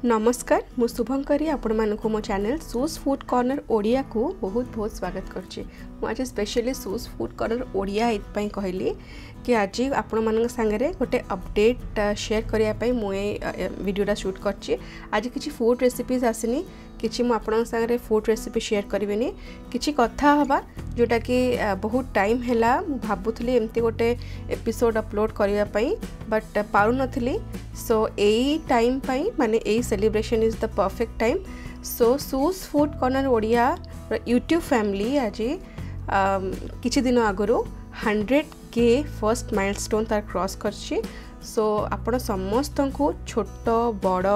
नमस्कार मु शुभंकरी आपण मानक मो चैनल सूज फूड कॉर्नर ओडिया को बहुत बहुत स्वागत करछि। आज स्पेशली सूज फूड कॉर्नर ओडिया एतपई कहली कि आज आपण मान संगे गोटे अपडेट शेयर करने मुझे वीडियोटा शूट करछि। आज किसी फूड रेसिपीज आसनी किसी मुझे संगे फूड रेसिपी शेयर करेनि किसी कथा हवा जोटा कि बहुत टाइम हैला भाबुथली एमती गोटे एपिसोड अपलोड करने बट पारु नथली। सो यही टाइम पाई माने यही celebration is the perfect time. So shoes food corner Odia YouTube family आज किछि दिन आगरो 100K फर्स्ट माइलस्टोन तार क्रॉस करछि। सो आपण समस्त को छोट बड़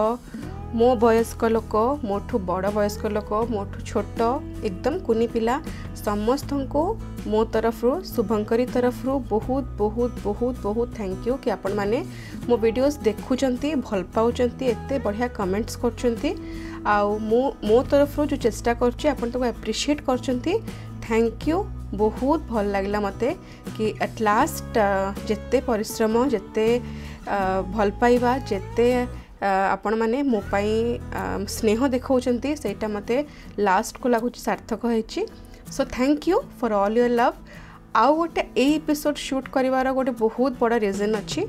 मो वयस्क लोक मोठू बड़ वयस्क लोक मोठू छोट एकदम कुनी पिला समस्त को मो तरफ शुभंकरी तरफ बहुत बहुत बहुत बहुत थैंक यू कि आपण माने मो वीडियोस देखुचंती भल पाउचंती एते बढ़िया कमेंट्स करचंती आउ मो तरफ जो चेष्टा करची आपण तो एप्रिशिएट करचंती। थैंक यू बहुत भल लागला मते कि एट लास्ट जेते परिश्रम जेते भल पाइबा जेते आपण माने मो पाई स्नेह देखौचंती सेटा मते लास्ट को लागुची सार्थक होईची। So thank you for all your love. आउ गोटे एपिसोड शूट करिवार गोटे बहुत बड़ा रीजन अच्छी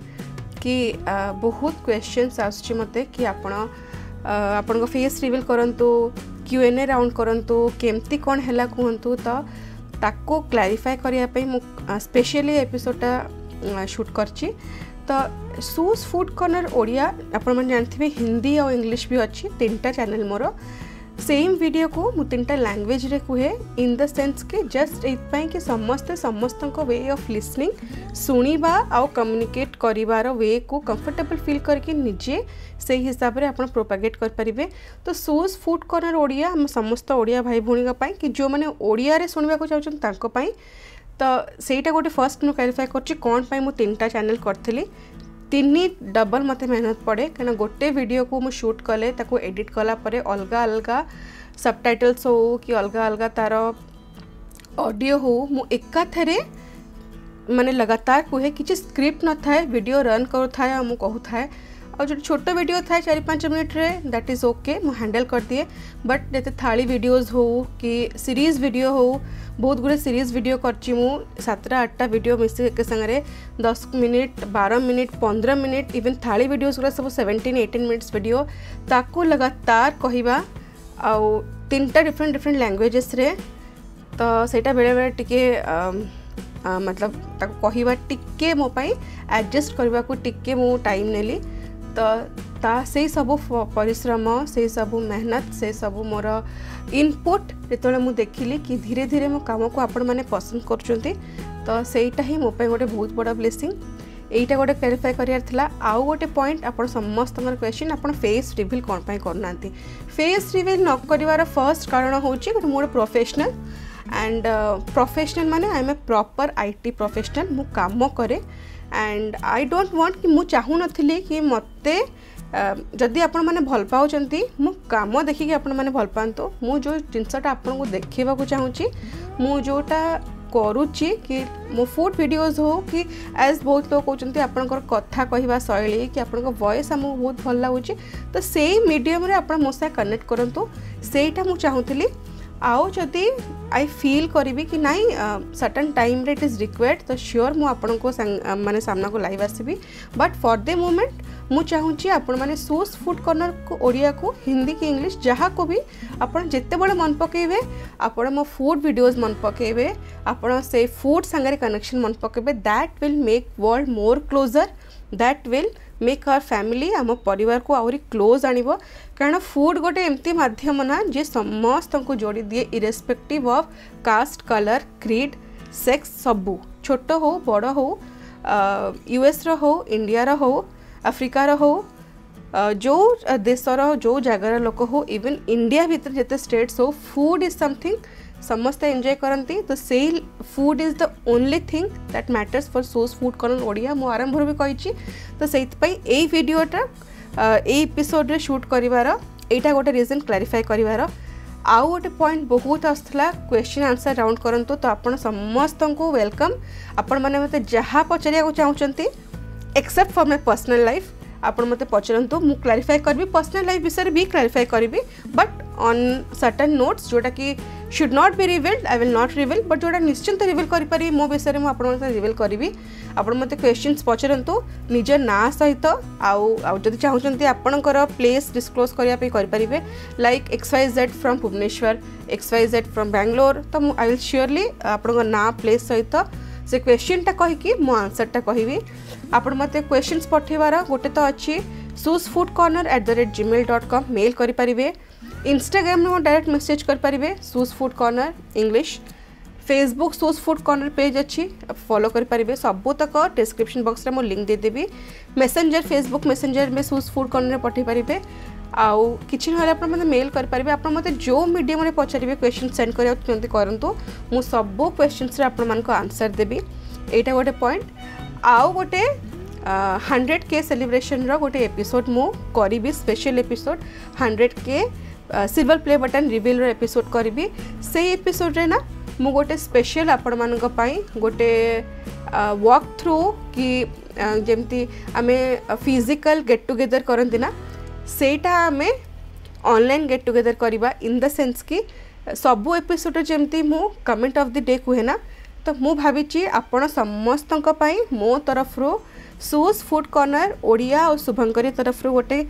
कि बहुत क्वेश्चंस आसुची मते कि आपण को फेस रिवील करंतु QnA राउंड करंतु केमती कोन हैला कहंतु तो ताको क्लैरिफाई करिया पई मु स्पेशली एपिसोडटा शूट करची। तो सूज फूड कॉर्नर ओडिया आपण मन जानथिबे हिंदी और इंग्लिश भी अच्छी तीनटा चैनल मोर सेम वीडियो को मु तीनटा लैंग्वेज रे कुहे इन द सेंस के जस्ट एपाई कि समस्त को वे ऑफ लिसनिंग सुनिबा आउ कम्युनिकेट करिवार वे को कंफर्टेबल फील करके निजे से हिसाब रे आपण प्रोपागेट कर परिबे। तो सूज फूड कॉर्नर ओडिया हम समस्त ओडिया भाई भूणी पई कि जो माने ओडिया रे सुनिबा को चाहछन तांको पई तो सेटा गोटे फर्स्ट मु क्लैरिफाई करछि कोन पई मु तीनटा चैनल करथली। तीन डबल मते मेहनत पड़े कहीं गोटे वीडियो को मु शूट कले ताको एडिट कला परे अलगा अलगा सबटाइटल्स हो कि अलगा अलगा तार ऑडियो हो मु एका थरे माने लगातार कुहे किसी स्क्रिप्ट न थाए वीडियो रन करू थाए मु कहू थाए और जो छोट वीडियो थाए 4-5 मिनट रे दैट इज ओके मु हैंडल कर दिए। बट जैसे थाली वीडियोस हो कि सीरीज वीडियो हो बहुत गुड़े सीरीज वीडियो करची मु 7-8टा वीडियो मिसे एक संगे 10 मिनिट 12 मिनिट 15 मिनिट इवन थाली वीडियोस गुरा सब 17-18 मिनिट्स वीडियो ताको लगातार कहिबा आउ तीनटा डिफरेंट लैंग्वेजेस रे तो सेटा बेले बेले टिके मतलब ताको कहिबा टिके मो पाई एडजस्ट करबा को टिके मु टाइम नेली। तो ता से सब परिश्रम से सब मेहनत से सब मोर इनपुट जो मु देखिली कि धीरे धीरे मो काम को आपण माने पसंद करचंती तो सेटा ही मो पे गोटे बहुत बड़ा ब्लेसिंग। एटा गोटे क्लैरिफाई करियार थिला। आउ गोटे पॉइंट आपण समस्त क्वेश्चन आपण फेस रिवील कोन पई करनांती। फेस रिवील न करिवार फर्स्ट कारण होची कि मोर प्रोफेशनल एंड प्रोफेशनल माने I am a proper IT professional मु काम करे एंड आई डोंट वांट कि मु चाहू नथिली कि मते जदि आपण माने भल पाउचंती मु काम देखि कि आपण माने भल पांतो मु जो जिंसटा आपण को देखिबा को चाहूची मु जोटा करूची कि मो फूड वीडियोस हो कि एज बहुत लोग कहते आपंकर कथा कहवा शैली कि आपण वॉइस आमको बहुत भल लगुच तो सेम मीडियम रे आपण मो से कनेक्ट करंतु सेटा मु चाहूली। आउ जदि आई फील करी कि नाई सर्टन टाइम रे इट इज रिक्वायर्ड तो श्योर मु आपण को माने सामना को लाइव आसबी। बट फॉर द मोमेंट मु चाहूँगी आपण माने सूज फूड कॉर्नर को ओडिया को हिंदी की इंग्लिश जहाँ को भी आपण जिते बड़े मन पकेबे आपण मो फूड वीडियोस मन पकेबे आपण से फूड संगे कनेक्शन मन पकेबे that will make world more closer that will make our family आम परिवार को आहरी क्लोज आनिबो। कारण फूड गोटे एमती माध्यम ना जे समस्त को जोड़ी दिए irrespective of cast colour creed sex सबू छोट हो बड़ हो US रो हो इंडिया रो हो अफ्रिकार हो जो देशर जो जगार लोक हो इवन इंडिया भीतर जिते स्टेट्स हो फूड इज समथिंग समस्त एंजॉय करती। तो से food is the only thing that matters for shoes food corner Odia मु आरंभ भी कही। तो से यही वीडियोटा एपिसोड रे शूट करिवार एटा गोटे रीजन क्लैरिफाई करिवार। आउ गोटे पॉइंट बहुत आसला क्वेश्चन आंसर राउंड करंतु तो आपण समस्त को वेलकम। आपण माने मते जहाँ पचारिया को चाहूचंती except for my personal life आपण मते पचरंतु मु क्लैरिफाई करबी पर्सनल लाइफ विषय भी क्लैरिफाई करबी बट ऑन सर्टेन नोट्स जोटा कि should not be revealed I will not reveal but जोटा निश्चिंत रिवील करि पारि मो विषय मु आपण मते रिवील करबी आपण मते क्वेश्चंस पचरंतु निज ना सहित आउ जदि चाहउचंती आपणकर प्लेस डिस्क्लोज करिया पे करि परिबे like XYZ from Bhubaneswar XYZ from Bangalore तो आई विल श्योरली आपणकर ना प्लेस सहित से क्वेश्चन टा कहि कि मो आंसर टा कहबी आपण मते क्वेश्चंस पठेवार गोटे तो अछि soosfoodcorner@gmail.com मेल करि परिबे इंस्टाग्राम में डायरेक्ट मैसेज कर पारिबे सूज फूड कॉर्नर इंग्लिश फेसबुक सूज फूड कॉर्नर पेज अच्छी फॉलो कर पारिबे सबू तक डिस्क्रिप्शन बॉक्स रे मो लिंक दे देबी मैसेंजर फेसबुक मैसेंजर में सूज फूड कॉर्नर पठे पारिबे आउ किछि नहले आपण मते मेल कर पारिबे आपण मते जो मीडियम रे पचारिबे क्वेश्चन सेंड करियो तुरंत करंतु मु सबो क्वेश्चंस रे आपण मानको आंसर देबी एटा गोटे पॉइंट आउ गोटे 100K सेलिब्रेशन रो गोटे एपिसोड मु करिबी special episode 100K silver play button reveal रो एपिसोड करिबी से एपिसोड रे ना मु गोटे स्पेशल आपण मानक पई गोटे वॉक थ्रू कि जेमती आमे फिजिकल गेट टुगेदर करंती ना सेटा आमे ऑनलाइन गेट टुगेदर करिबा इन द सेंस कि सबु एपिसोड जेमती मु कमेंट ऑफ द डे कुहे ना तो मु भाबिची आपण समस्तक पई मो तरफ रो सूज फूड कॉर्नर ओडिया और शुभंकरी तरफ रो गोटे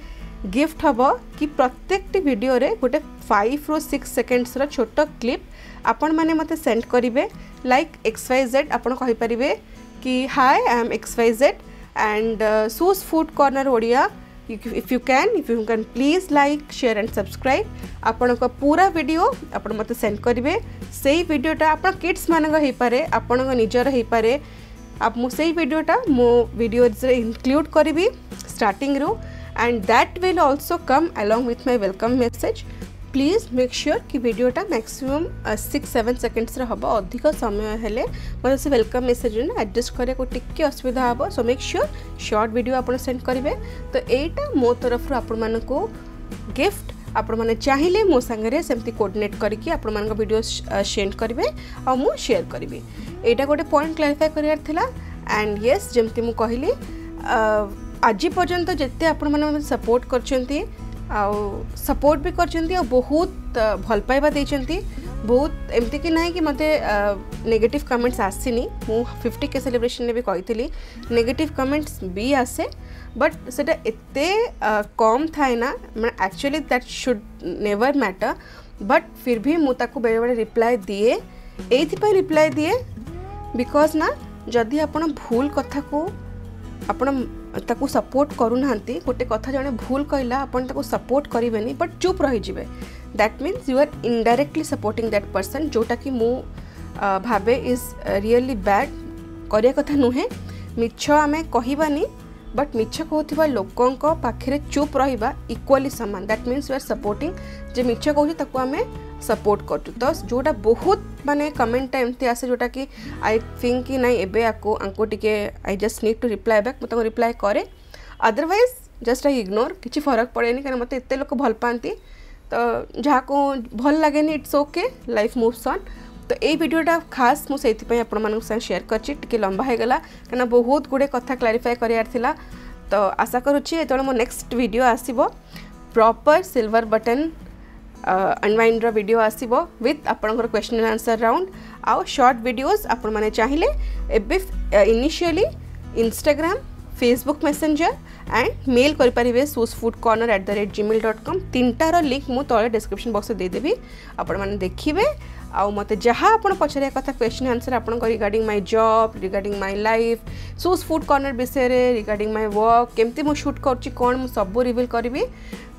गिफ्ट हम कि प्रत्येक वीडियो रे गोटे 5 ରୁ 6 सेकेंड्स रो छोट क्लिप आपण माने मते सेंड करिवे लाइक XYZ आपण कहि परिबे कि hi I am XYZ and Soos food corner Odia if you can please like share and subscribe आपण को पूरा वीडियो आपण मते सेंड करिवे सेही वीडियोटा आपण किड्स मानक हे पारे आपण निजर हे पारे आप मु सेही वीडियोटा मो वीडियोज रे इंक्लूड करिवि स्टार्टिंग रो and that will also come along with my welcome message please make sure कि वीडियोटा maximum 6-7 seconds रे हबो अधिक समय हेले मते से वेलकम मैसेज ने एडजस्ट करे को टिक्के असुविधा हबो so make sure short video आपण सेंड करिवे तो एटा मो तरफ रो आपण मानको गिफ्ट आपण माने चाहिले मो संगे सेमती कोऑर्डिनेट करके आपण मानको वीडियो सेंड करिवे आ मु शेयर करिवे एटा गोटे पॉइंट क्लैरिफाई करियार थिला एंड यस जेमती मु कहली आज पर्यंत जिते आपण मैंने सपोर्ट करछंती सपोर्ट भी करछंती और बहुत भल पाइबा देछंती बहुत एमती कि नहीं कि मते नेगेटिव कमेंट्स आसीनी मु 50K सेलिब्रेशन में भी कही नेगेटिव कमेंट्स भी आसे बट सेटा एते कम थाए ना मैं actually that should never matter but फिर भी मु ताको बेरे बेरे रिप्लाई दिए एथि रिप्लाई दिए बिकॉज ना जदि आपण भूल कथा को आपण ताकू सपोर्ट करू नांती गोटे कथा जने भूल कहला आपण ताकू सपोर्ट करिवेनी बट चुप रही जिवे that means you are indirectly supporting that person जोटा कि मु भावे इज रियली बैड करिया कथा नुहे मिछ आमे कहिबानी बट मिछ कहउथिबा लोकंक पाखरे चुप रहिबा इक्वली समान that means you are supporting जे मिछ कहउछि ताकू आमे सपोर्ट करतु तो जोटा बहुत माने कमेंट एमती आसे जोटा कि आई थिंक कि नहीं एबे आको टिके I just need to reply back मत रिप्लाई करे अदरवाइज जस्ट आई इग्नोर किसी फरक पड़ेनी कारण मत एते लोक भल पाती तो जहाँ को भल लगे it's okay life moves on तो ये वीडियोटा खास मुझे आपण शेयर कर लंबा हो गला कहीं बहुत गुड़े कथा क्लारिफाई करार तो आशा करुच्ची जो मो नेक्स्ट वीडियो आसीबो proper silver button unwind video आसीबो विथ आपनकर क्वेश्चन एंड आंसर राउंड आउ शॉर्ट वीडियोस आपण माने चाहिए एबे initially Instagram Facebook Messenger and mail कर पारिबे soosfoodcorner@gmail.com तीनटार लिंक मु तले डिस्क्रिप्शन बॉक्स दे देबी आपण माने देखिबे आउ मते जहाँ आपण पछरिया कथा क्वेश्चन आंसर आपण regarding my job regarding my life shoes food corner विषय रे रिगार्डिंग माय वर्क केमती मु शूट करछि कोन मु सब रिवील करबी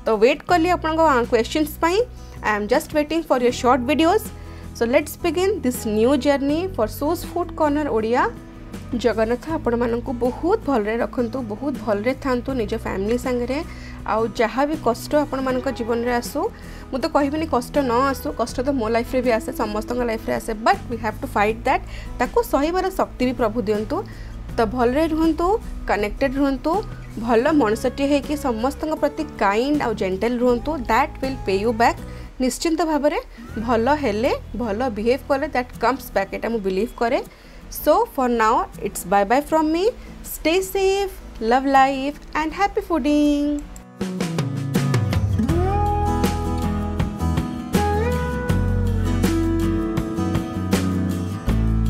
तो वेट करली आपण क्वेश्चंस पई I am just waiting for your short videos so let's begin this new journey for shoes food corner Odia Jagannath आपण मानकु बहुत भलरे रखंतु बहुत भलरे थांतु निज फैमिली संगे आउ जहाँ भी कष्ट आपण मानक जीवन रे आसु मु तो कहबिनी कष्ट न आसु कष्ट तो मो लाइफ रे भी आसे समस्त लाइफ रे आसे but we have to fight that ताको सहीबार शक्ति भी प्रभु दियंतु तो भलरे रुहंतु कनेक्टेड रुहंतु भल मनुष्यटी है कि समस्त प्रति काइंड आउ जेंटल रुहंतु that will pay you back निश्चिंत भाव में भल हेले भल बिहेव कले दैट कम्स बैक एटा मु बिलीव करे so for now it's bye bye from me stay safe love life and happy fooding.